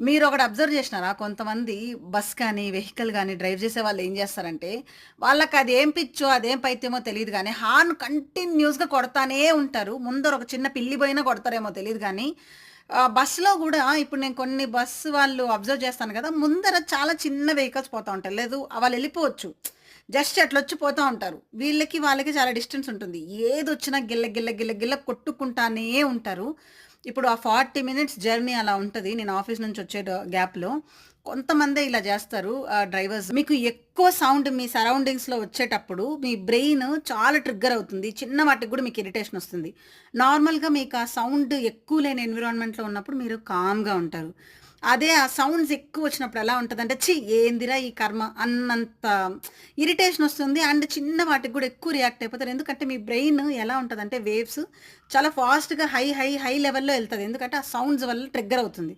మీరొకటి observe చేసినారా? కొంతమంది bus కానీ, వెహికల్ గానీ డ్రైవ్ చేసే వాళ్ళు ఏం చేస్తారంటే, వాళ్ళకది ఏం పిచ్చో, అదేం పైత్యమో తెలీదు గానీ, హార్న్ కంటిన్యూయస్‌గా కొడతానే ఉంటారు. ముందర ఒక చిన్న పిల్లి పోయినా కొడతారేమో తెలీదు గానీ, బస్సులో గూడా ఇప్పుడు నేను కొన్ని బస్సు వాళ్ళు అబ్జర్వ్ చేస్తాను కదా! ముందర చాలా చిన్న వెహికల్స్ పోతా ఉంటాయి. లేదు వాళ్ళెళ్ళిపోవచ్చు. జస్ట్ అట్లొచ్చి పోతా ఉంటారు. వీళ్ళకి, వాళ్ళకి చాలా డిస్టెన్స్ ఉంటుంది. ఏదొచ్చినా గిల్ల, గిల్ల, గిల్ల, గిల్ల కొట్టుకుంటానే ఉంటారు. ఇప్పుడు ఆ 40 మినిట్స్ జర్నీ అలా ఉంటది. నేను ఆఫీస్ నుంచి వచ్చే గ్యాప్‌లో. కొంతమందే ఇలా జేస్తారు డ్రైవర్స్. మీకు ఎక్కువ సౌండ్ మీ సరౌండింగ్స్‌లో వచ్చేటప్పుడు మీ బ్రెయిన్ చాలా ట్రిగ్గర్ అవుతుంది. చిన్న వాటికి గూడా మీకు ఇరిటేషన్ ఒస్తుంది. నార్మల్‌గా మీకు ఆ సౌండ్ ఎక్కువ లేని ఎన్విరాన్మెంట్‌లో ఉన్నప్పుడు మీరు కామ్‌గా ఉంటారు. అదే ఆ సౌండ్స్ ఎక్కువొచ్చినప్పుడు ఎలా ఉంటదంటే, ఛీ! ఏందిరా ఈ కర్మ అన్నంత ఇరిటేషన్ ఒస్తుంది. అండ్ చిన్న వాటికి గూడా ఎక్కువ రియాక్ట్ అయిపోతారు. ఎందుకంటే మీ బ్రెయిన్ ఎలా ఉంటదంటే వేవ్స్ చాలా ఫాస్ట్‌గా హై లెవెల్‌లో ఎళ్తది. ఎందుకంటే ఆ సౌండ్స్ వల్ల ట్రిగ్గర్ అవుతుంది.